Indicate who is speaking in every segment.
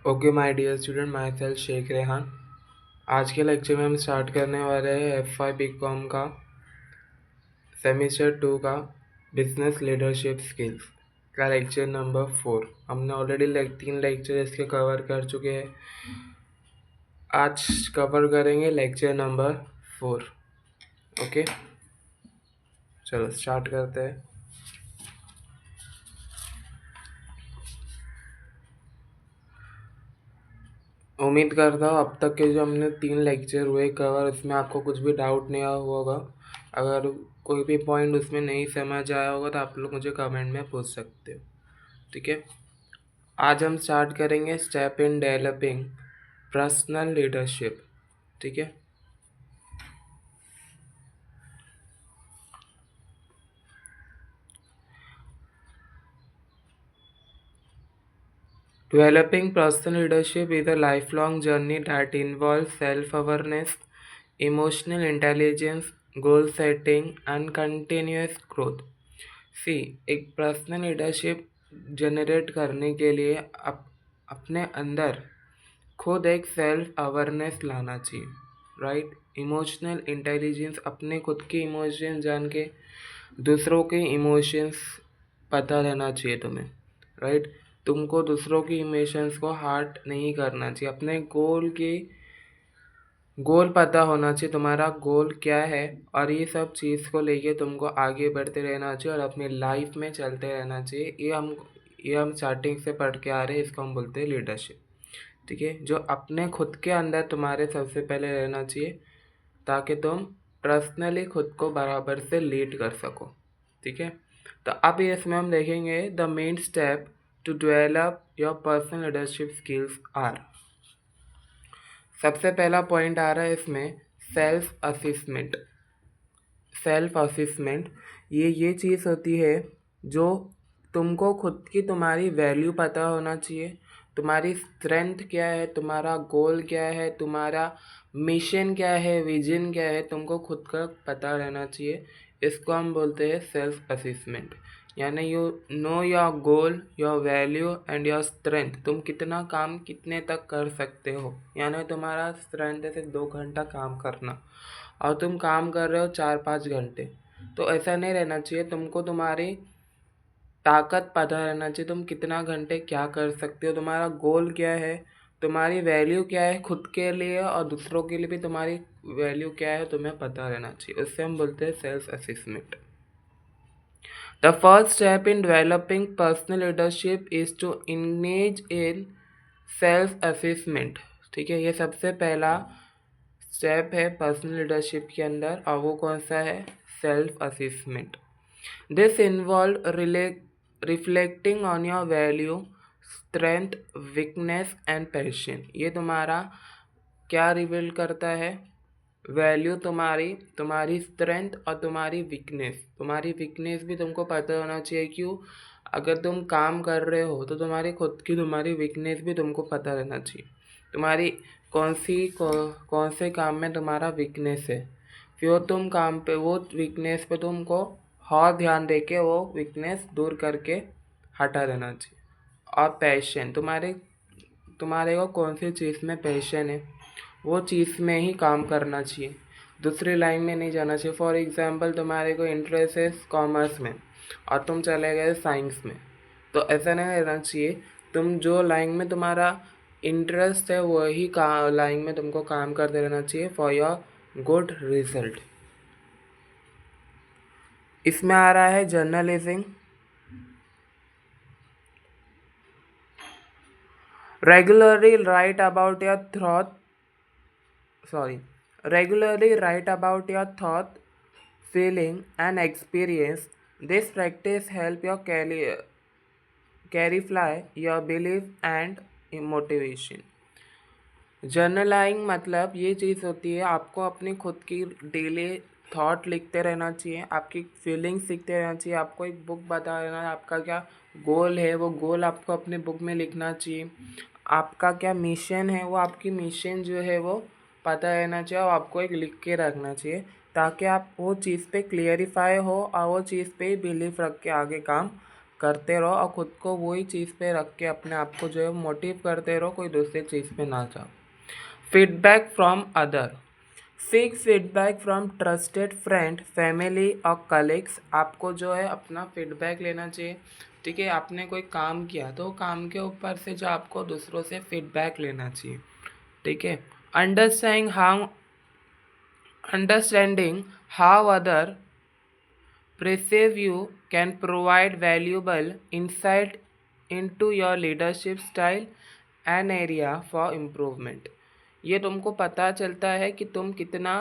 Speaker 1: Okay my dear student, myself Sheikh Rehan. आज के lecture में हम स्टार्ट करने वाले हैं F5 बीकॉम का सेमेस्टर 2 का बिजनेस लीडरशिप स्किल्स का लेक्चर नंबर 4। हमने ऑलरेडी 3 लेक्चर इसके कवर कर चुके हैं। आज कवर करेंगे लेक्चर नंबर 4। ओके, चलो स्टार्ट करते हैं। उम्मीद करता हूँ अब तक के जो हमने 3 लेक्चर हुए कवर, उसमें आपको कुछ भी डाउट नहीं आया होगा। अगर कोई भी पॉइंट उसमें नहीं समझ आया होगा तो आप लोग मुझे कमेंट में पूछ सकते हो, ठीक है। आज हम स्टार्ट करेंगे step in developing personal leadership, ठीक है। Developing personal leadership is a lifelong journey that involves self-awareness, emotional intelligence, goal setting, and continuous growth. सी एक पर्सनल लीडरशिप जनरेट करने के लिए अपने अंदर खुद एक सेल्फ अवेयरनेस लाना चाहिए, राइट। इमोशनल इंटेलिजेंस, अपने खुद के इमोशंस जान के दूसरों के इमोशंस पता रहना चाहिए तुम्हें, राइट। तुमको दूसरों की इमोशंस को हार्ट नहीं करना चाहिए। अपने गोल पता होना चाहिए, तुम्हारा गोल क्या है, और ये सब चीज़ को लेके तुमको आगे बढ़ते रहना चाहिए और अपनी लाइफ में चलते रहना चाहिए। ये हम स्टार्टिंग से पढ़ के आ रहे हैं, इसको हम बोलते हैं लीडरशिप, ठीक है। जो अपने खुद के अंदर तुम्हारे सबसे पहले रहना चाहिए ताकि तुम पर्सनली खुद को बराबर से लीड कर सको, ठीक है। तो अब इसमें हम देखेंगे the main step to develop your personal leadership skills are. सबसे पहला पॉइंट आ रहा है इसमें सेल्फ असेसमेंट। ये चीज़ होती है जो तुमको खुद की तुम्हारी वैल्यू पता होना चाहिए। तुम्हारी स्ट्रेंथ क्या है, तुम्हारा गोल क्या है, तुम्हारा मिशन क्या है, विजन क्या है, तुमको खुद का पता रहना चाहिए। इसको हम बोलते हैं सेल्फ असेसमेंट। यानी you know your goal, your value and your strength. तुम कितना काम कितने तक कर सकते हो। यानी तुम्हारा स्ट्रेंथ है सिर्फ 2 घंटा काम करना और तुम काम कर रहे हो 4-5 घंटे, तो ऐसा नहीं रहना चाहिए। तुमको तुम्हारी ताकत पता रहना चाहिए, तुम कितना घंटे क्या कर सकते हो, तुम्हारा गोल क्या है, तुम्हारी वैल्यू क्या है खुद के लिए और दूसरों के लिए भी तुम्हारी वैल्यू क्या है तुम्हें पता रहना चाहिए। उससे हम बोलते हैं self assessment. The first step in developing personal leadership is to engage in self assessment, ठीक है। ये सबसे पहला स्टेप है पर्सनल लीडरशिप के अंदर, और वो कौन सा है, self assessment. This involve reflecting on your value, strength, weakness and passion. ये तुम्हारा क्या रिवील करता है, वैल्यू तुम्हारी स्ट्रेंथ और तुम्हारी वीकनेस भी तुमको पता होना चाहिए। क्यों, अगर तुम काम कर रहे हो तो तुम्हारी खुद की तुम्हारी वीकनेस भी तुमको पता रहना चाहिए। तुम्हारी कौन से काम में तुम्हारा वीकनेस है, फिर तुम काम पे वो वीकनेस पे तुमको और ध्यान दे के वो वीकनेस दूर करके हटा देना चाहिए। और पैशन, तुम्हारे को कौन सी चीज़ में पैशन है वो चीज़ में ही काम करना चाहिए, दूसरी लाइन में नहीं जाना चाहिए। फॉर एग्जांपल, तुम्हारे को इंटरेस्ट है कॉमर्स में और तुम चले गए साइंस में, तो ऐसा नहीं रहना चाहिए। तुम जो लाइन में तुम्हारा इंटरेस्ट है वही लाइन में तुमको काम करते रहना चाहिए फॉर योर गुड रिजल्ट। इसमें आ रहा है journalism. Regularly right about your thought, feeling and experience. This practice help your clarify your belief and motivation. जर्नलाइंग मतलब ये चीज़ होती है, आपको अपनी खुद की डेली थॉट लिखते रहना चाहिए, आपकी फीलिंग्स लिखते रहना चाहिए। आपको एक बुक बता देना है आपका क्या गोल है, वो गोल आपको अपने बुक में लिखना चाहिए। आपका क्या मिशन है, वो आपकी मिशन जो है वो पता रहना चाहिए और आपको एक लिख के रखना चाहिए, ताकि आप वो चीज़ पे क्लियरिफाई हो और वो चीज़ पे बिलीव रख के आगे काम करते रहो और ख़ुद को वही चीज़ पे रख के अपने आप को जो है मोटिव करते रहो, कोई दूसरी चीज़ पे ना जाओ। Feedback from other, seek feedback from trusted friend, family और कलीग्स। आपको जो है अपना फीडबैक लेना चाहिए, ठीक है। आपने कोई काम किया तो काम के ऊपर से जो आपको दूसरों से फीडबैक लेना चाहिए, ठीक है। Understanding how other perceive you can provide valuable insight into your leadership style and area for improvement। ये तुमको पता चलता है कि तुम कितना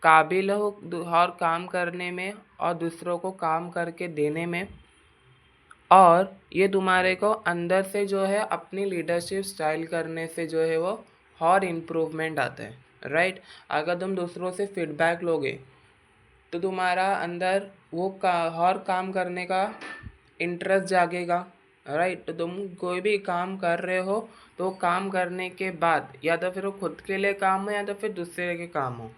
Speaker 1: काबिल हो और काम करने में और दूसरों को काम करके देने में, और ये तुम्हारे को अंदर से जो है अपनी लीडरशिप स्टाइल करने से जो है वो और इम्प्रूवमेंट आता है, राइट। अगर तुम दूसरों से फीडबैक लोगे तो तुम्हारा अंदर वो और काम करने का इंटरेस्ट जागेगा, राइट। तो तुम कोई भी काम कर रहे हो तो काम करने के बाद या तो फिर वो खुद के लिए काम हो या तो फिर दूसरे के काम हो।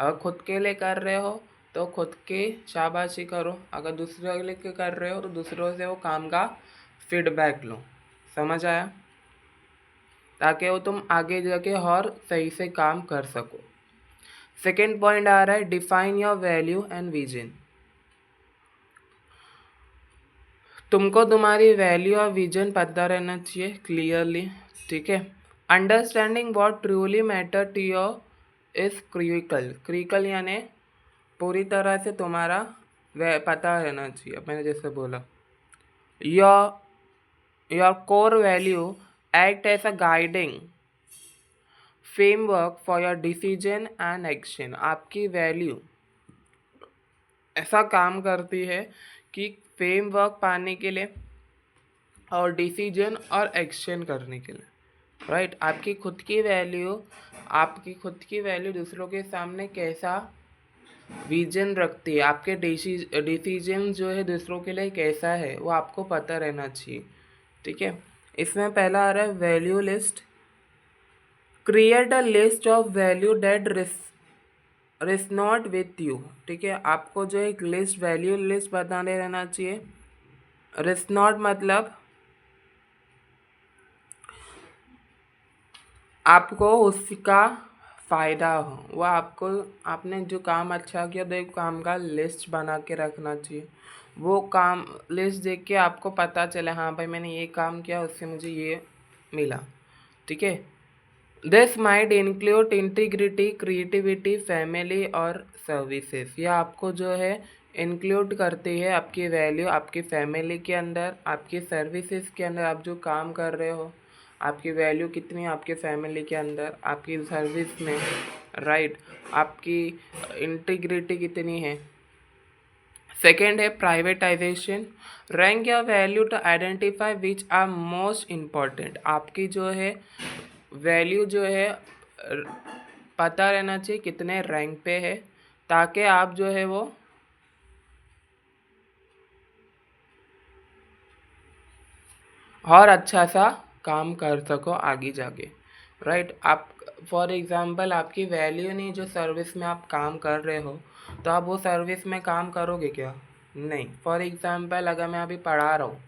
Speaker 1: अगर खुद के लिए कर रहे हो तो खुद की शाबाशी करो, अगर दूसरे के लिए कर रहे हो तो दूसरों से वो काम का फीडबैक लो। समझ आया? ताकि वो तुम आगे जाके और सही से काम कर सको। सेकेंड पॉइंट आ रहा है define your value and vision. तुमको तुम्हारी वैल्यू और विजन पता रहना चाहिए क्लियरली, ठीक है। Understanding what truly matter to your is critical यानी पूरी तरह से तुम्हारा पता रहना चाहिए। मैंने जैसे बोला your core value act as a guiding framework for your decision and action. आपकी वैल्यू ऐसा काम करती है कि फ्रेमवर्क पाने के लिए और डिसीजन और एक्शन करने के लिए, राइट। आपकी खुद की वैल्यू दूसरों के सामने कैसा विजन रखती है, आपके डिसीजन जो है दूसरों के लिए कैसा है, वो आपको पता रहना चाहिए, ठीक है। इसमें पहला आ रहा है value list. Create a list of value that resonate with you, ठीक है। आपको जो एक वैल्यू लिस्ट बताने रहना चाहिए। रिजोनेट मतलब आपको उसका फ़ायदा हो, वह आपने जो काम अच्छा किया तो एक काम का लिस्ट बना के रखना चाहिए। वो काम लिस्ट देख के आपको पता चले हाँ भाई मैंने ये काम किया उससे मुझे ये मिला, ठीक है। This might include integrity, creativity, family और सर्विसेज। यह आपको जो है इंक्लूड करती है आपकी वैल्यू आपकी फैमिली के अंदर, आपकी सर्विसेज के अंदर। आप जो काम कर रहे हो आपकी वैल्यू कितनी है आपके फैमिली के अंदर, आपकी सर्विस में, राइट। आपकी इंटीग्रिटी कितनी है। सेकेंड है privatisation. Rank your value to identify which are most important. आपकी जो है वैल्यू जो है पता रहना चाहिए कितने रैंक पे है, ताकि आप जो है वो और अच्छा सा काम कर सको आगे जाके, राइट। आप फॉर एग्ज़ाम्पल आपकी वैल्यू नहीं जो सर्विस में आप काम कर रहे हो तो आप वो सर्विस में काम करोगे क्या? नहीं। फॉर एग्ज़ाम्पल अगर मैं अभी पढ़ा रहा हूँ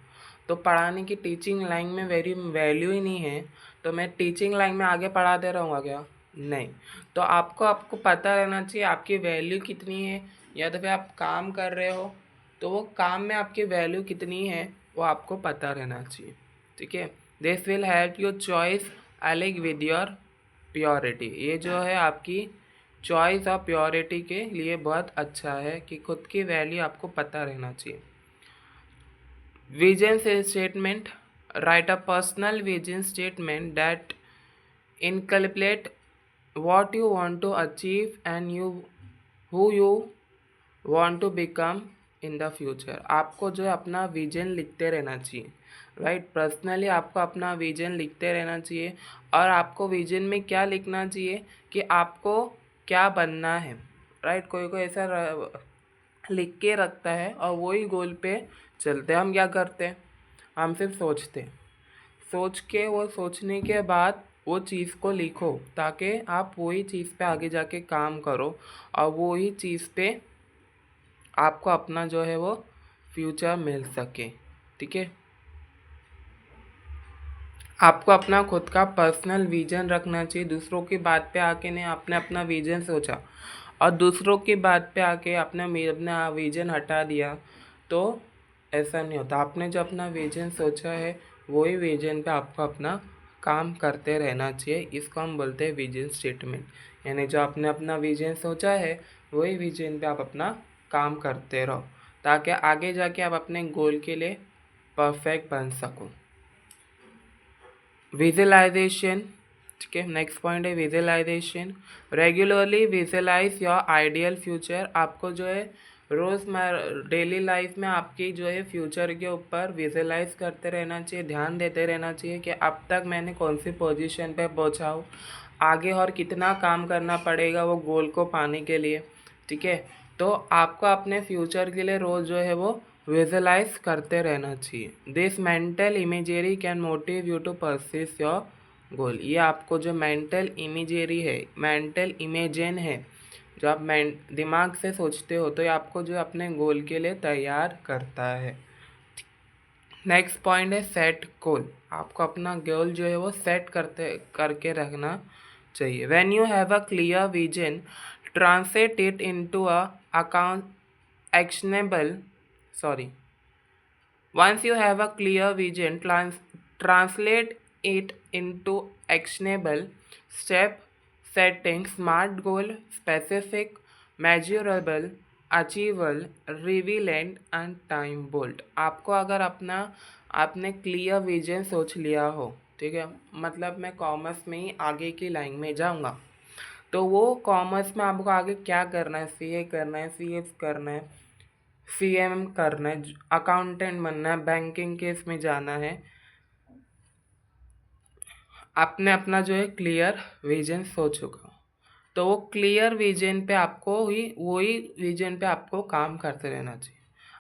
Speaker 1: तो पढ़ाने की टीचिंग लाइन में मेरी वैल्यू ही नहीं है तो मैं टीचिंग लाइन में आगे पढ़ाते रहूँगा क्या? नहीं। तो आपको पता रहना चाहिए आपकी वैल्यू कितनी है, या तो फिर आप काम कर रहे हो तो वो काम में आपकी वैल्यू कितनी है वो आपको पता रहना चाहिए, ठीक है। This will help your choice alike with your purity. ये जो है आपकी चॉइस और प्योरिटी के लिए बहुत अच्छा है कि खुद की वैल्यू आपको पता रहना चाहिए। Vision statement. Write a personal vision statement that encapsulate what you want to achieve and who you want to become in the future। आपको जो है अपना विजन लिखते रहना चाहिए, राइट। पर्सनली आपको अपना विजन लिखते रहना चाहिए और आपको विजन में क्या लिखना चाहिए कि आपको क्या बनना है, राइट। कोई ऐसा लिख के रखता है और वही गोल पे चलते हैं। हम क्या करते हैं, हम सिर्फ सोच के वो सोचने के बाद वो चीज़ को लिखो ताकि आप वही चीज़ पे आगे जाके काम करो और वही चीज़ पे आपको अपना जो है वो फ्यूचर मिल सके, ठीक है। आपको अपना खुद का पर्सनल विजन रखना चाहिए। दूसरों की बात पे आके नहीं, आपने अपना विजन सोचा और दूसरों की बात पे आके आपने अपना विजन हटा दिया तो ऐसा नहीं होता। आपने जो अपना विजन सोचा है वही विजन पे आपको अपना काम करते रहना चाहिए। इसको हम बोलते हैं विजन स्टेटमेंट। यानी जो आपने अपना विजन सोचा है वही विजन पे आप अपना काम करते रहो, ताकि आगे जाके आप अपने गोल के लिए परफेक्ट बन सको। विजुअलाइजेशन, ठीक है। नेक्स्ट पॉइंट है visualisation. Regularly visualise your ideal future. आपको जो है रोज़मर्रा डेली लाइफ में आपकी जो है फ्यूचर के ऊपर विजुअलाइज करते रहना चाहिए, ध्यान देते रहना चाहिए कि अब तक मैंने कौन सी पोजीशन पे पहुंचा हूँ, आगे और कितना काम करना पड़ेगा वो गोल को पाने के लिए, ठीक है। तो आपको अपने फ्यूचर के लिए रोज़ जो है वो विजुअलाइज करते रहना चाहिए। This mental imagery can motive you to persist your goal. ये आपको जो मेंटल इमेजरी है, मेंटल इमेजिन है, जो आप दिमाग से सोचते हो, तो ये आपको जो अपने गोल के लिए तैयार करता है। नेक्स्ट पॉइंट है सेट गोल। आपको अपना गोल जो है वो सेट करके रखना चाहिए। When you have a clear vision, translate it into a account actionable sorry once you have a clear vision, translate it into actionable step, setting smart goal, specific, measurable, achievable, relevant and time bold। आपको अगर अपना आपने clear vision सोच लिया हो, ठीक है, मतलब मैं कॉमर्स में ही आगे की लाइन में जाऊंगा, तो वो कॉमर्स में आपको आगे क्या करना है, सीए करना है, सीएस करना है, सीएम करना है, अकाउंटेंट बनना है, बैंकिंग केस में जाना है, आपने अपना जो है क्लियर विजन सोच चुका, तो वो क्लियर विजन पे आपको ही वही विजन पे आपको काम करते रहना चाहिए।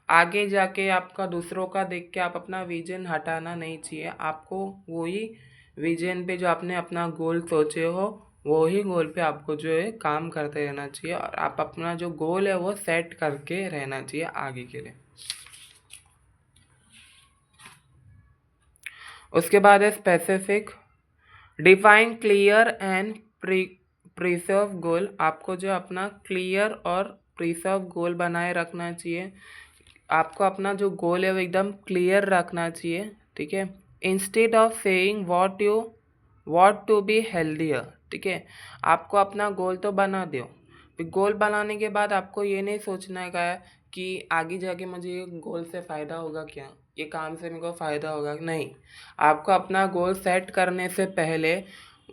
Speaker 1: आगे जाके आपका दूसरों का देख के आप अपना विजन हटाना नहीं चाहिए। आपको वही विजन पे जो आपने अपना गोल सोचे हो वही गोल पे आपको जो है काम करते रहना चाहिए, और आप अपना जो गोल है वो सेट करके रहना चाहिए आगे के लिए। उसके बाद है specific. Define clear and preserve गोल। आपको जो अपना क्लियर और प्रिसर्व गोल बनाए रखना चाहिए। आपको अपना जो गोल है वो एकदम क्लियर रखना चाहिए, ठीक है। Instead of saying what to be healthier, ठीक है। आपको अपना गोल तो बना दो, फिर गोल बनाने के बाद आपको ये नहीं सोचना है कि आगे जाके मुझे ये गोल से फ़ायदा होगा क्या, ये काम से मेरे को फ़ायदा होगा, नहीं। आपको अपना गोल सेट करने से पहले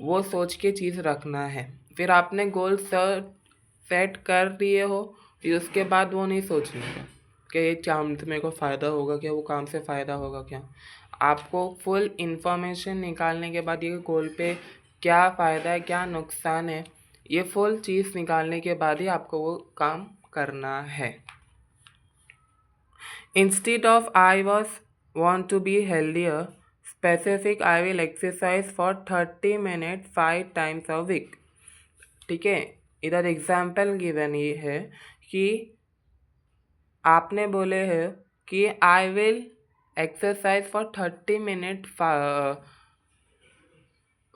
Speaker 1: वो सोच के चीज़ रखना है। फिर आपने गोल सेट कर दिए हो, फिर उसके बाद वो नहीं सोचना है कि ये काम से मेरे को फ़ायदा होगा क्या, वो काम से फ़ायदा होगा क्या। आपको फुल इंफॉर्मेशन निकालने के बाद ये गोल पे क्या फ़ायदा है क्या नुकसान है, ये फुल चीज़ निकालने के बाद ही आपको वो काम करना है। Instead of I want to be healthier, specific, I will exercise for 30 minutes 5 times a week, ठीक है। इधर एग्जाम्पल गिवन ये है कि आपने बोले हैं कि I will exercise for 30 minute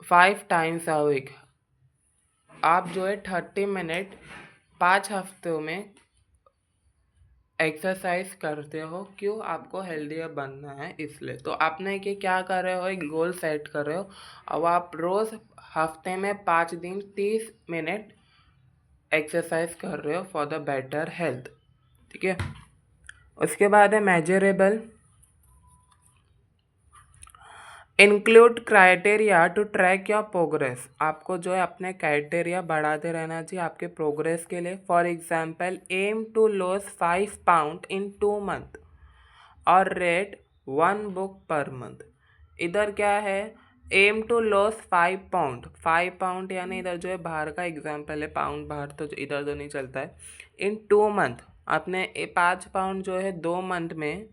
Speaker 1: 5 times a week. आप जो है 30 मिनट 5 हफ्तों में एक्सरसाइज करते हो, क्यों, आपको हेल्दियर बनना है इसलिए। तो आपने कि क्या कर रहे हो, एक गोल सेट कर रहे हो, अब आप रोज़ हफ्ते में 5 दिन 30 मिनट एक्सरसाइज कर रहे हो फॉर द बेटर हेल्थ, ठीक है। उसके बाद है measurable. Include criteria to track your progress. आपको जो है अपने क्राइटेरिया बढ़ाते रहना चाहिए आपके प्रोग्रेस के लिए। For example, aim to lose 5 pound in 2 month और रेड 1 बुक पर मंथ। इधर क्या है, aim to lose 5 pound. 5 pound यानी इधर जो है बाहर का एग्जाम्पल है, पाउंड बाहर तो इधर तो नहीं चलता है। इन 2 मंथ आपने 5 पाउंड जो है 2 मंथ में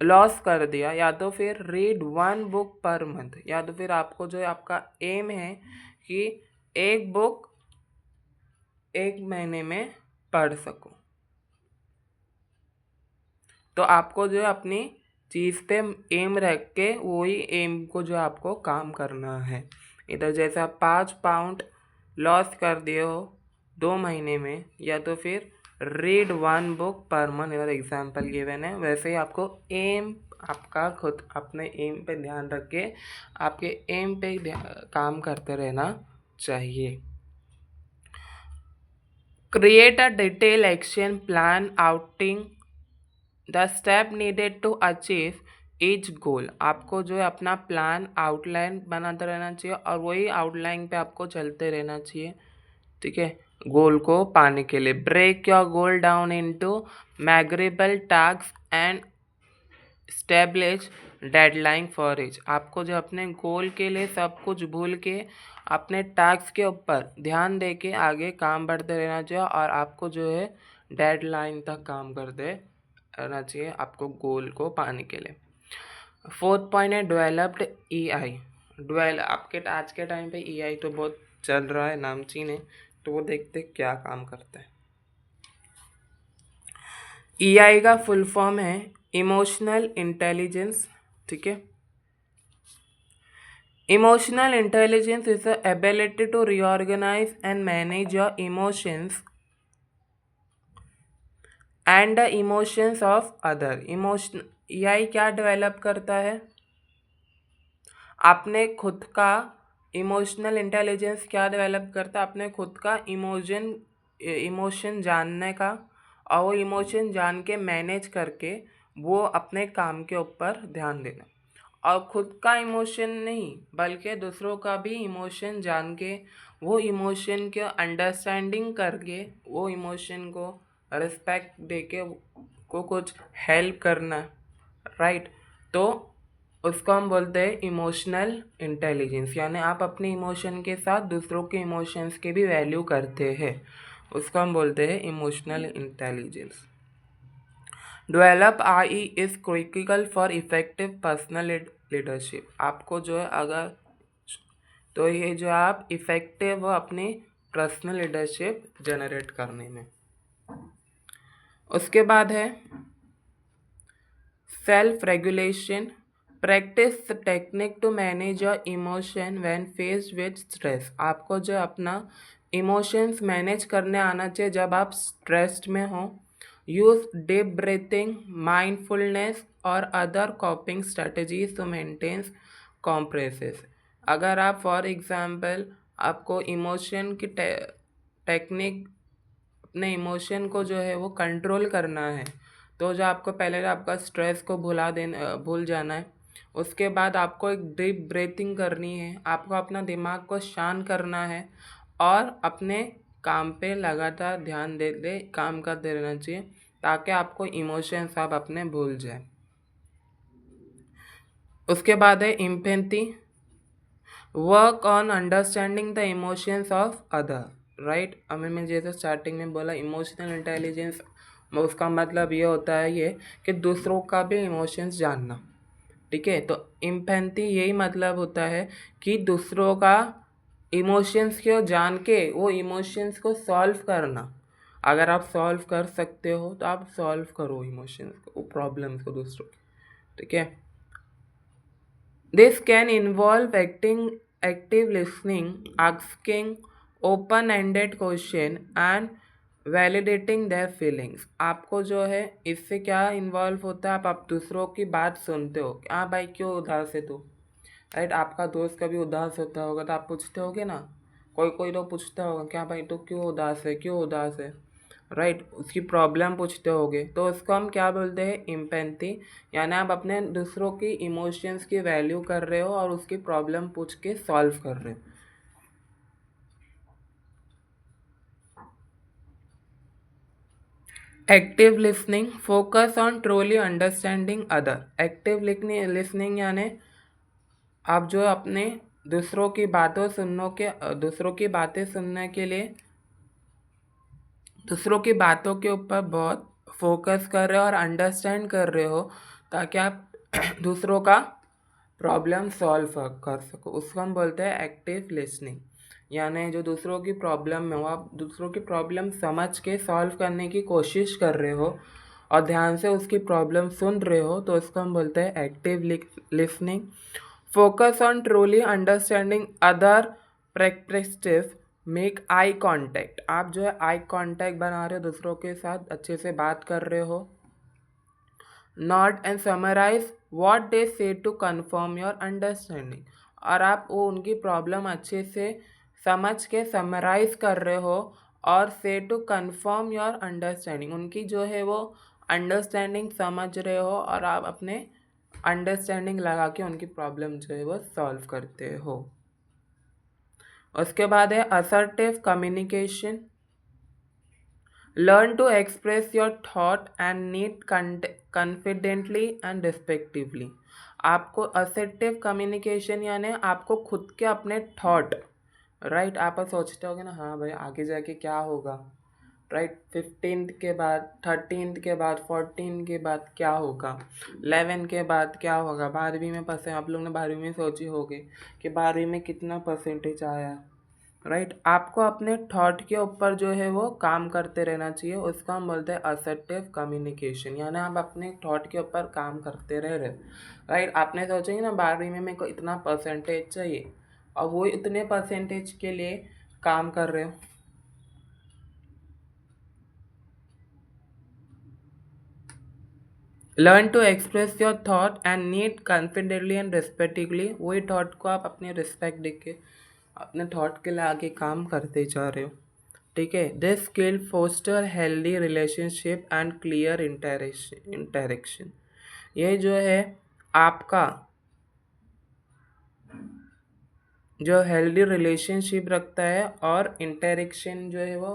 Speaker 1: लॉस कर दिया, या तो फिर रीड 1 बुक पर मंथ, या तो फिर आपको जो है आपका एम है कि एक बुक 1 महीने में पढ़ सको। तो आपको जो है अपनी चीज़ पे एम रख के वही एम को जो आपको काम करना है। इधर जैसे आप 5 पाउंड लॉस कर दिए हो 2 महीने में, या तो फिर रीड 1 बुक पर मंथ, इधर एग्जाम्पल गिवन है, वैसे ही आपको एम आपका खुद अपने एम पे ध्यान रख के आपके एम पे काम करते रहना चाहिए। Create a detail action plan outing the step needed to achieve each goal. आपको जो है अपना प्लान आउटलाइन बनाते रहना चाहिए और वही आउटलाइन पे आपको चलते रहना चाहिए, ठीक है, गोल को पाने के लिए। Break your goal down into manageable task and establish deadline for each. आपको जो अपने गोल के लिए सब कुछ भूल के अपने टास्क के ऊपर ध्यान दे के आगे काम बढ़ते रहना चाहिए और आपको जो है डेडलाइन तक काम करते रहना चाहिए आपको गोल को पाने के लिए। 4th पॉइंट है डेवलप्ड EI। आपके आज के टाइम पे EI तो बहुत चल रहा है, नामचीन है, तो वो देखते क्या काम करता है। EI का फुल फॉर्म है इमोशनल इंटेलिजेंस, ठीक है। Emotional intelligence is the ability to reorganise and manage your emotions and the emotions of other. Emotion EI क्या डेवलप करता है? आपने खुद का इमोशनल इंटेलिजेंस क्या डेवलप करता है? अपने खुद का इमोशन जानने का, और वो इमोशन जान के मैनेज करके वो अपने काम के ऊपर ध्यान देना, और खुद का इमोशन नहीं बल्कि दूसरों का भी इमोशन जान के वो इमोशन के अंडरस्टैंडिंग करके वो इमोशन को रिस्पेक्ट दे के को कुछ हेल्प करना, राइट। तो उसको हम बोलते हैं इमोशनल इंटेलिजेंस, यानी आप अपने इमोशन के साथ दूसरों के इमोशंस के भी वैल्यू करते हैं, उसको हम बोलते हैं emotional intelligence. Develop I is critical for effective personal leadership. आपको जो है अगर तो ये जो आप इफेक्टिव हो अपनी पर्सनल लीडरशिप जनरेट करने में। उसके बाद है self regulation. Practice technique to manage your emotion when faced with stress. आपको जो अपना इमोशंस मैनेज करने आना चाहिए जब आप स्ट्रेस्ड में हो। यूज डीप ब्रीथिंग, माइंडफुलनेस और other coping strategies to maintain composure. अगर आप फॉर एग्जांपल आपको इमोशन की टेक्निक अपने इमोशन को जो है वो कंट्रोल करना है, तो जो आपको पहले आपका स्ट्रेस को भूल जाना है। उसके बाद आपको एक डीप ब्रीथिंग करनी है, आपको अपना दिमाग को शांत करना है और अपने काम पे लगातार ध्यान दे काम करते रहना चाहिए ताकि आपको इमोशंस आप अपने भूल जाए। उसके बाद है empathy. Work on understanding the emotions of other, right. अभी मैं जैसे स्टार्टिंग में बोला इमोशनल इंटेलिजेंस, उसका मतलब ये होता है ये कि दूसरों का भी इमोशंस जानना, ठीक है। तो एम्पैथी यही मतलब होता है कि दूसरों का इमोशंस को जान के वो इमोशंस को सॉल्व करना। अगर आप सॉल्व कर सकते हो तो आप सॉल्व करो इमोशंस को, प्रॉब्लम्स को दूसरों की, ठीक है। This can involve active listening, asking open-ended question and validating their feelings. आपको जो है इससे क्या इन्वॉल्व होता है, आप दूसरों की बात सुनते हो। हाँ भाई क्यों उदास है तू, राइट। आपका दोस्त कभी उदास होता होगा तो आप पूछते होगे ना, कोई कोई तो पूछता होगा क्या भाई तू क्यों उदास है, राइट। उसकी प्रॉब्लम पूछते होगे, तो उसको हम क्या बोलते हैं, एम्पैथी। यानी आप अपने दूसरों की इमोशंस की वैल्यू कर रहे हो और उसकी प्रॉब्लम पूछ के सॉल्व कर रहे हो। Active listening, focus on truly understanding other. Active listening यानी आप जो अपने दूसरों की बातें सुनने के लिए दूसरों की बातों के ऊपर बहुत फोकस कर रहे हो और अंडरस्टैंड कर रहे हो ताकि आप दूसरों का प्रॉब्लम सॉल्व कर सको। उसको हम बोलते हैं एक्टिव लिसनिंग। यानी जो दूसरों की प्रॉब्लम में हो, आप दूसरों की प्रॉब्लम समझ के सॉल्व करने की कोशिश कर रहे हो, और ध्यान से उसकी प्रॉब्लम सुन रहे हो तो उसको हम बोलते हैं active listening. Focus on truly understanding other practice. Make eye contact, आप जो है आई कांटेक्ट बना रहे हो दूसरों के साथ, अच्छे से बात कर रहे हो। Note and summarise what they say to confirm your understanding, और आप वो उनकी प्रॉब्लम अच्छे से समझ के समराइज कर रहे हो और से टू कंफर्म योर अंडरस्टैंडिंग, उनकी जो है वो अंडरस्टैंडिंग समझ रहे हो और आप अपने अंडरस्टैंडिंग लगा के उनकी प्रॉब्लम जो है वो सॉल्व करते हो। उसके बाद है assertive communication. Learn to express your thought and need confidently and respectively. आपको असर्टिव कम्युनिकेशन यानी आपको खुद के अपने थॉट, राइट, आप सोचते होगे ना, हाँ भाई आगे जाके क्या होगा, राइट, 15th के बाद, 13th के बाद, 14 के बाद क्या होगा, 11 के बाद क्या होगा, 12वीं में फंसे आप लोग ने 12वीं में सोची होगी कि 12वीं में कितना परसेंटेज आया, राइट। आपको अपने थॉट के ऊपर जो है वो काम करते रहना चाहिए, उसको हम बोलते हैं असर्टिव कम्युनिकेशन, यानी आप अपने थॉट के ऊपर काम करते रह रहे, राइट। आपने सोचेंगे ना 12वीं में मेरे को इतना परसेंटेज चाहिए, और वो इतने परसेंटेज के लिए काम कर रहे हो। Learn to express your thought and need confidently and respectively, वही थॉट को आप अपने रिस्पेक्ट दे के अपने थॉट के लिए आगे काम करते जा रहे हो, ठीक है। This skill foster healthy relationship and clear interaction. ये जो है आपका जो हेल्दी रिलेशनशिप रखता है और इंटरेक्शन जो है वो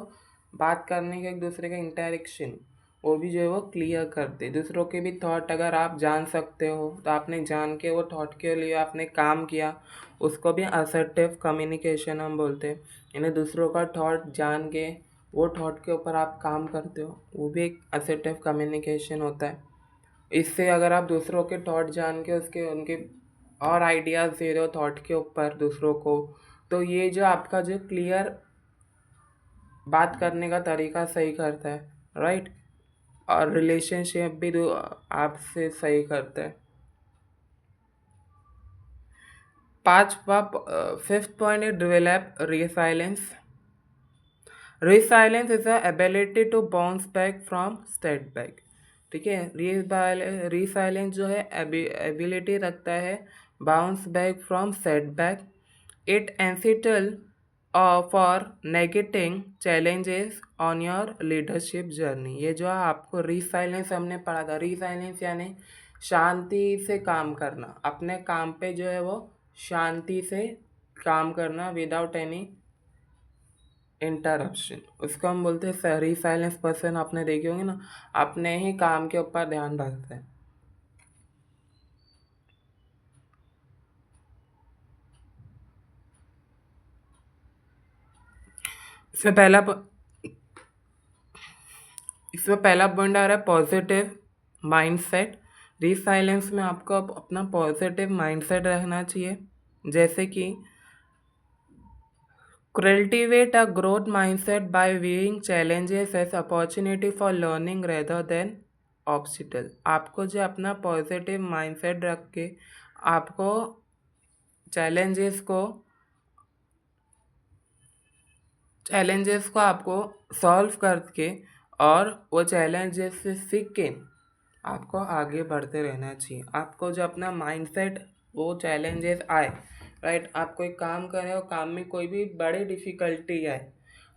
Speaker 1: बात करने के एक दूसरे का इंटरेक्शन वो भी जो है वो क्लियर करते। दूसरों के भी थॉट अगर आप जान सकते हो तो आपने जान के वो थॉट के लिए आपने काम किया, उसको भी असर्टिव कम्युनिकेशन हम बोलते हैं। यानी दूसरों का थॉट जान के वो थॉट के ऊपर आप काम करते हो, वो भी एक असर्टिव कम्युनिकेशन होता है। इससे अगर आप दूसरों के थॉट जान के उसके उनके और आइडियाज़ दे रहे हो थॉट के ऊपर दूसरों को, तो ये जो आपका जो क्लियर बात करने का तरीका सही करता है, राइट, और रिलेशनशिप भी आपसे सही करता है। पांचवा, फिफ्थ पॉइंट है develop resilience. Resilience is the ability to bounce back from setback, ठीक है। रेसाइलेंस जो है एबिलिटी रखता है bounce back from setback. It essential for navigating challenges on your leadership journey. ये जो आपको रिसाइलेंस हमने पढ़ा था, रिसाइलेंस यानी शांति से काम करना, अपने काम पे जो है वो शांति से काम करना विदाउट एनी इंटरप्शन, उसको हम बोलते हैं रिसाइलेंस पर्सन। आपने देखे होंगे ना, अपने ही काम के ऊपर ध्यान रखते हैं। इसमें पहला इसमें पहला पॉइंट आ रहा है पॉजिटिव माइंडसेट। रिसाइलेंस में आपको अपना पॉजिटिव माइंडसेट रखना चाहिए, जैसे कि cultivate a growth mindset by viewing challenges as opportunity for learning rather than obstacle। आपको जो अपना पॉजिटिव माइंडसेट रख के आपको चैलेंजेस को आपको सॉल्व करके और वो चैलेंजेस से सीख के आपको आगे बढ़ते रहना चाहिए। आपको जो अपना माइंडसेट, वो चैलेंजेस आए, राइट, आप कोई काम कर रहे हो, काम में कोई भी बड़ी डिफ़िकल्टी आए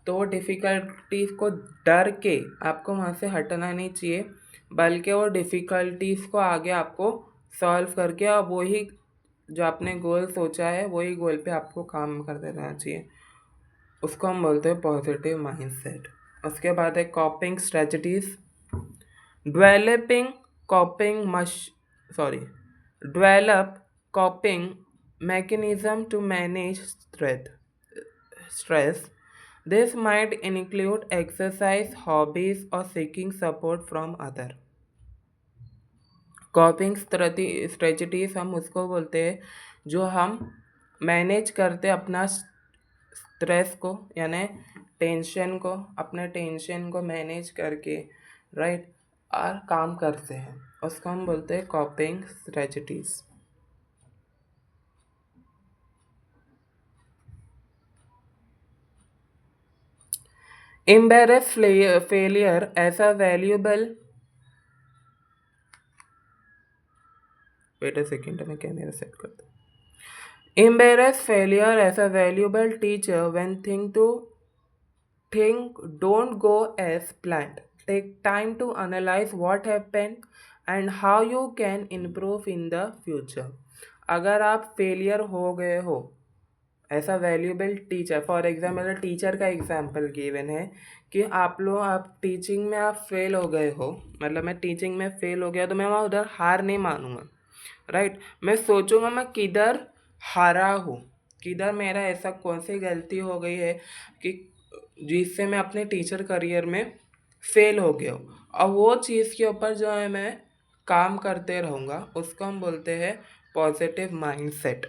Speaker 1: तो वो डिफ़िकल्टीज को डर के आपको वहाँ से हटना नहीं चाहिए, बल्कि वो डिफ़िकल्टीज़ को आगे आपको सॉल्व करके और वही जो आपने गोल सोचा है वही गोल पे आपको काम करते रहना चाहिए, उसको हम बोलते हैं पॉजिटिव माइंडसेट। उसके बाद है कॉपिंग strategies. Developing coping must sorry develop coping mechanism to manage stress. This might include exercise, hobbies, or seeking support from other। कॉपिंग strategies हम उसको बोलते हैं जो हम मैनेज करते अपना स्ट्रेस को, यानी टेंशन को, अपने टेंशन को मैनेज करके, राइट, और काम करते हैं, उसको हम बोलते हैं coping strategies. Embrace failure as a valuable, wait a second मैं कैमरा सेट करता हूँ। Embrace failure as a valuable teacher when think don't go as planned. Take time to analyze what happened and how you can improve in the future. अगर आप failure हो गए हो ऐसा valuable teacher, for example teacher का example given है कि आप टीचिंग में आप फेल हो गए हो, मतलब मैं टीचिंग में फेल हो गया तो मैं वहाँ उधर हार नहीं मानूंगा, राइट। मैं सोचूंगा मैं किधर हारा हूँ, किधर मेरा ऐसा कौन सी गलती हो गई है कि जिससे मैं अपने टीचर करियर में फेल हो गया हूँ, और वो चीज़ के ऊपर जो है मैं काम करते रहूँगा, उसको हम बोलते हैं पॉजिटिव माइंडसेट,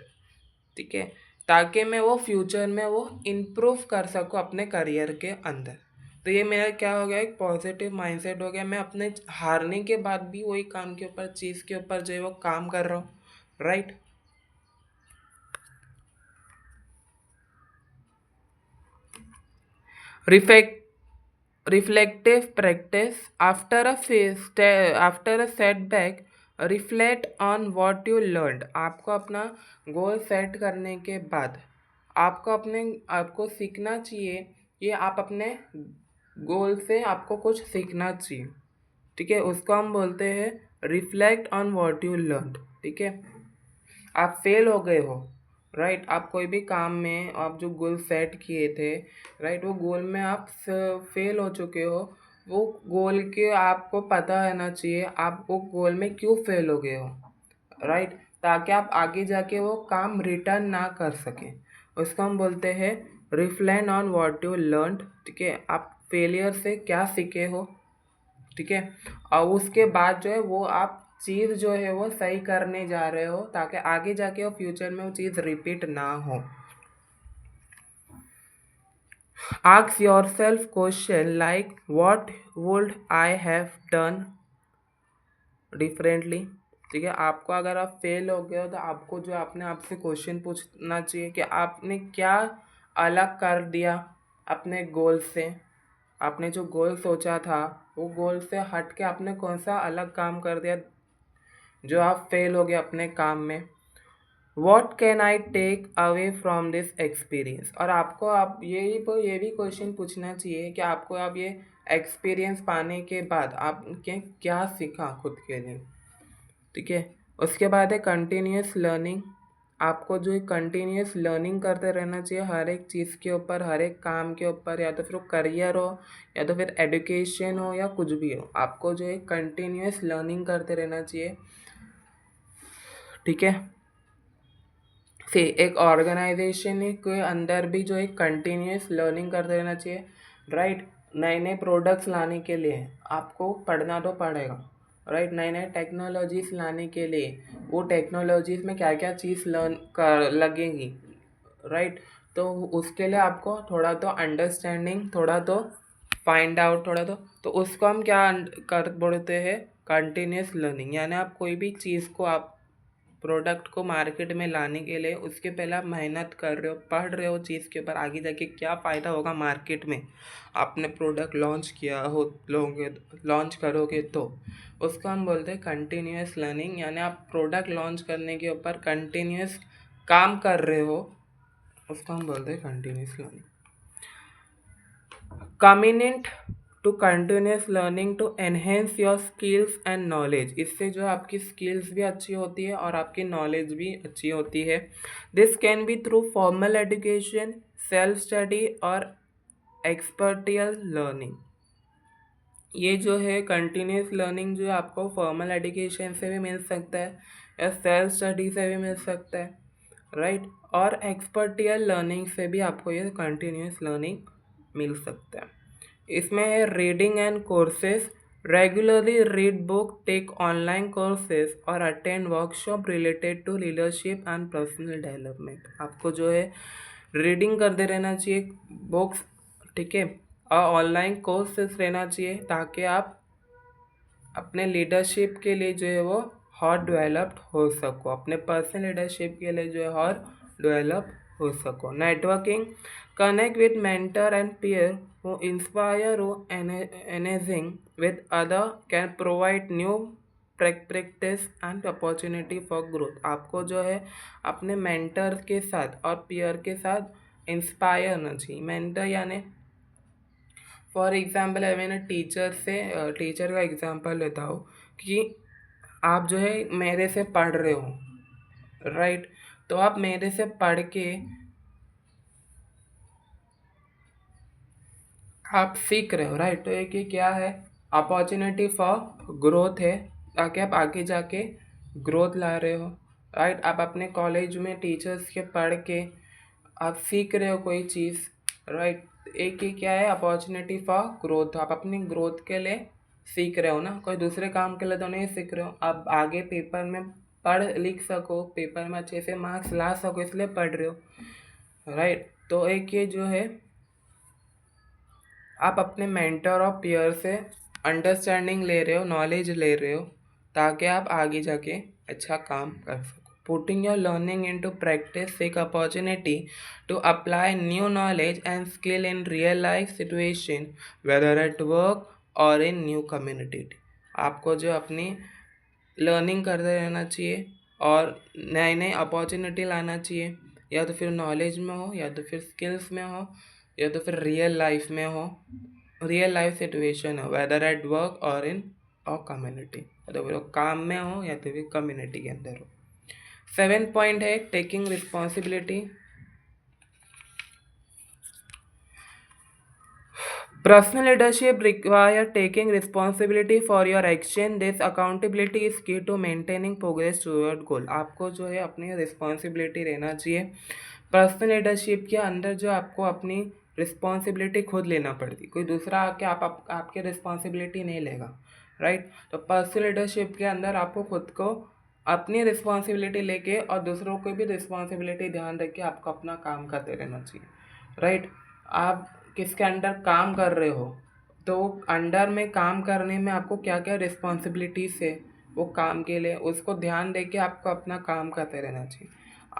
Speaker 1: ठीक है। ताकि मैं वो फ्यूचर में वो इम्प्रूव कर सकूँ अपने करियर के अंदर। तो ये मेरा क्या हो गया, एक पॉजिटिव माइंडसेट हो गया। मैं अपने हारने के बाद भी वही काम के ऊपर, चीज़ के ऊपर जो है वो काम कर रहा हूँ, right. रिफेक्ट reflective practice after a setback, reflect on what you learned। आपको अपना गोल सेट करने के बाद आपको सीखना चाहिए कि आप अपने गोल से आपको कुछ सीखना चाहिए, ठीक है। उसको हम बोलते हैं reflect on what you learn, ठीक है। आप फेल हो गए हो, राइट। आप कोई भी काम में आप जो गोल सेट किए थे, राइट, वो गोल में आप फेल हो चुके हो। वो गोल के आपको पता रहना चाहिए आप वो गोल में क्यों फेल हो गए हो, राइट, ताकि आप आगे जाके वो काम रिटर्न ना कर सकें। उसको हम बोलते हैं reflect on what you learn, ठीक है। आप फेलियर से क्या सीखे हो, ठीक है, और उसके बाद जो है वो आप चीज़ जो है वो सही करने जा रहे हो ताकि आगे जाके वो फ्यूचर में वो चीज़ रिपीट ना हो। Ask yourself question like what would I have done differently, ठीक है। आपको अगर आप फेल हो गए हो तो आपको जो अपने आप से क्वेश्चन पूछना चाहिए कि आपने क्या अलग कर दिया अपने गोल से। आपने जो गोल सोचा था वो गोल से हट के आपने कौन सा अलग काम कर दिया जो आप फेल हो गए अपने काम में। What can I take away from this experience, और आपको आप ये भी क्वेश्चन पूछना चाहिए कि आपको अब ये एक्सपीरियंस पाने के बाद आपने क्या सीखा खुद के लिए, ठीक है। उसके बाद है कंटिन्यूस लर्निंग। आपको जो है कंटिन्यूस लर्निंग करते रहना चाहिए हर एक चीज़ के ऊपर, हर एक काम के ऊपर, या तो फिर वो करियर हो या तो फिर एजुकेशन हो या कुछ भी हो, आपको जो है कंटिन्यूस लर्निंग करते रहना चाहिए, ठीक है। फिर एक ऑर्गेनाइजेशन के अंदर भी जो है कंटिन्यूस लर्निंग करते रहना चाहिए, राइट। नए नए प्रोडक्ट्स लाने के लिए आपको पढ़ना तो पड़ेगा, राइट। नए नए टेक्नोलॉजीज लाने के लिए वो टेक्नोलॉजीज में क्या क्या चीज़ लर्न कर लगेंगी, राइट। तो उसके लिए आपको थोड़ा तो अंडरस्टैंडिंग, थोड़ा तो फाइंड आउट, थोड़ा तो उसको हम क्या कर बोलते हैं कंटिन्यूस लर्निंग। यानी आप कोई भी चीज़ को आप प्रोडक्ट को मार्केट में लाने के लिए उसके पहले आप मेहनत कर रहे हो, पढ़ रहे हो चीज़ के ऊपर, आगे जाके क्या फ़ायदा होगा मार्केट में आपने प्रोडक्ट लॉन्च किया हो, लॉन्च करोगे तो उसको हम बोलते हैं कंटिन्यूस लर्निंग। यानी आप प्रोडक्ट लॉन्च करने के ऊपर कंटिन्यूस काम कर रहे हो, उसको हम बोलते हैं continuous learning. Commitment to continuous learning to enhance your skills and knowledge, इससे जो आपकी स्किल्स भी अच्छी होती है और आपकी नॉलेज भी अच्छी होती है। This can be through formal education, self study और एक्सपर्टियल लर्निंग। ये जो है कंटिन्यूस लर्निंग जो आपको फॉर्मल एजुकेशन से भी मिल सकता है या सेल्फ स्टडी से भी मिल सकता है, राइट। और एक्सपर्टियल लर्निंग से भी आपको ये कंटिन्यूस लर्निंग मिल सकता है। इसमें है reading and courses, regularly read book, take online courses और attend workshop related to leadership and personal development. आपको जो है रीडिंग करते रहना चाहिए बुक्स, ठीक है, और ऑनलाइन कोर्सेज रहना चाहिए ताकि आप अपने लीडरशिप के लिए जो है वो और डेवलप्ड हो सको, अपने पर्सनल लीडरशिप के लिए जो है और डेवलप हो सको। Networking, connect with mentor and peer who inspire who engaging with other can provide new practice and opportunity for growth. आपको जो है अपने मेंटर के साथ और पीयर के साथ इंस्पायर होना चाहिए। मेंटर यानी फॉर एग्जाम्पल है, मैंने टीचर का एग्जाम्पल लेता हूँ कि आप जो है मेरे से पढ़ रहे हो, राइट। तो आप मेरे से पढ़ के आप सीख रहे हो, राइट। तो एक ये क्या है, अपॉर्चुनिटी फॉर ग्रोथ है, ताकि आप आगे जाके ग्रोथ ला रहे हो, राइट। आप अपने कॉलेज में टीचर्स के पढ़ के आप सीख रहे हो कोई चीज़, राइट। एक ही क्या है, अपॉर्चुनिटी फॉर ग्रोथ। आप अपनी ग्रोथ के लिए सीख रहे हो ना, कोई दूसरे काम के लिए तो नहीं सीख रहे हो। आप आगे पेपर में पढ़ लिख सको, पेपर में अच्छे से मार्क्स ला सको, इसलिए पढ़ रहे हो, राइट। तो एक ये जो है, आप अपने मेंटर और पीयर से अंडरस्टैंडिंग ले रहे हो, नॉलेज ले रहे हो, ताकि आप आगे जाके अच्छा काम कर सको। Putting your learning into practice, एक opportunity to apply new knowledge and skill in real life situation, whether at work or in new community. आपको जो अपनी लर्निंग करते रहना चाहिए और नए नए अपॉर्चुनिटी लाना चाहिए, या तो फिर नॉलेज में हो, या तो फिर स्किल्स में हो, या तो फिर रियल लाइफ में हो, रियल लाइफ सिचुएशन हो, वेदर एट वर्क और इन और कम्युनिटी, तो फिर काम में हो या तो फिर कम्युनिटी के अंदर हो। 7 पॉइंट है taking responsibility. Personal leadership require taking responsibility for your action. This accountability is key to maintaining progress toward goal. आपको जो है अपनी रिस्पॉन्सिबिलिटी रहना चाहिए। पर्सनल लीडरशिप के अंदर जो आपको अपनी रिस्पॉन्सिबिलिटी खुद लेना पड़ती, कोई दूसरा आके आपके रिस्पॉन्सिबिलिटी नहीं लेगा, राइट। तो पर्सनल लीडरशिप के अंदर आपको खुद को अपनी रिस्पॉन्सिबिलिटी लेके और दूसरों को भी रिस्पॉन्सिबिलिटी ध्यान रख के आपको अपना काम करते रहना चाहिए, राइट। आप किसके अंडर काम कर रहे हो, तो अंडर में काम करने में आपको क्या क्या रिस्पॉन्सिबिलिटीज़ है वो काम के लिए, उसको ध्यान दे के आपको अपना काम करते रहना चाहिए।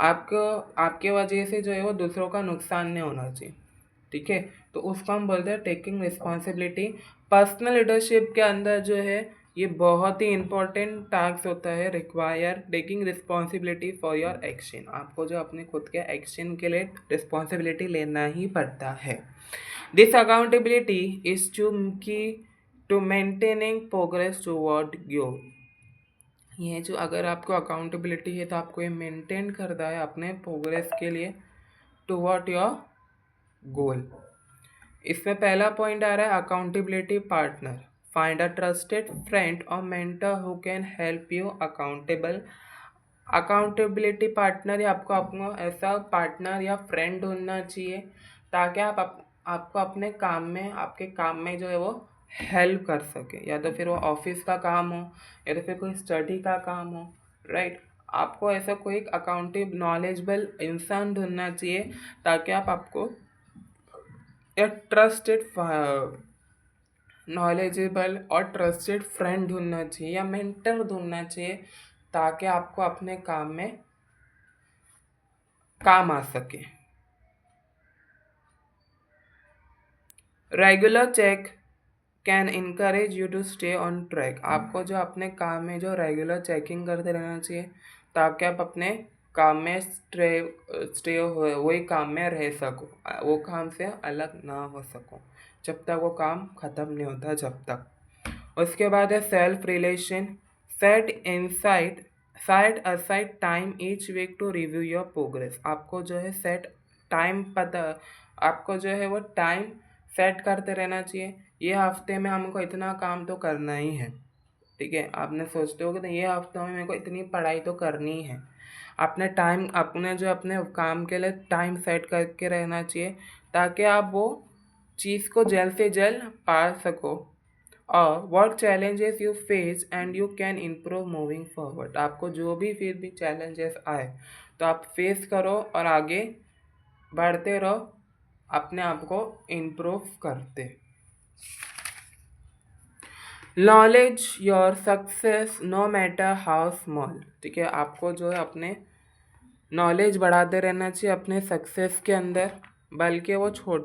Speaker 1: आपको आपके वजह से जो है वो दूसरों का नुकसान नहीं होना चाहिए, ठीक है। तो उसको हम बोलते हैं टेकिंग रिस्पॉन्सिबिलिटी। पर्सनल लीडरशिप के अंदर जो है ये बहुत ही इंपॉर्टेंट टास्क होता है, require taking responsibility for your action. आपको जो अपने खुद के एक्शन के लिए रिस्पॉन्सिबिलिटी लेना ही पड़ता है। This accountability is to maintaining progress toward goal. ये जो अगर आपको अकाउंटेबिलिटी है तो आपको ये मेंटेन करना है अपने प्रोग्रेस के लिए टुवर्ड योर गोल। इसमें पहला पॉइंट आ रहा है accountability partner. Find a trusted friend or mentor who can help you accountable. Accountability partner या आपको अपना ऐसा पार्टनर या फ्रेंड ढूंढना चाहिए, ताकि आपको अपने काम में, आपके काम में जो है वो हेल्प कर सके, या तो फिर वो ऑफिस का काम हो, या तो फिर कोई स्टडी का काम हो, राइट। आपको ऐसा कोई अकाउंटेब नॉलेजेबल इंसान ढूंढना चाहिए, ताकि आपको एक ट्रस्टेड नॉलेजेबल और ट्रस्टेड फ्रेंड ढूंढना चाहिए या मेंटर ढूंढना चाहिए, ताकि आपको अपने काम में काम आ सके। Regular check can encourage you to stay on track. आपको जो अपने काम में जो रेगुलर चेकिंग करते रहना चाहिए, ताकि आप अपने काम में स्टे वही काम में रह सको, वो काम से अलग ना हो सको जब तक वो काम ख़त्म नहीं होता जब तक। उसके बाद है self relation. Set inside set aside time each week to review your progress. आपको जो है आपको जो है वो टाइम सेट करते रहना चाहिए। ये हफ्ते में हमको इतना काम तो करना ही है, ठीक है। आपने सोचते हो कि ये हफ्ते में मेरे को इतनी पढ़ाई तो करनी है। अपने काम के लिए टाइम सेट करके रहना चाहिए, ताकि आप वो चीज़ को जल्द से जल्द पा सको। और what challenges you face and you can improve moving forward. आपको जो भी फिर भी चैलेंजेस आए तो आप फेस करो और आगे बढ़ते रहो, अपने आप को इम्प्रूव करते। Knowledge your success no matter how small. ठीक है, आपको जो है अपने नॉलेज बढ़ाते रहना चाहिए अपने सक्सेस के अंदर, बल्कि वो छोटे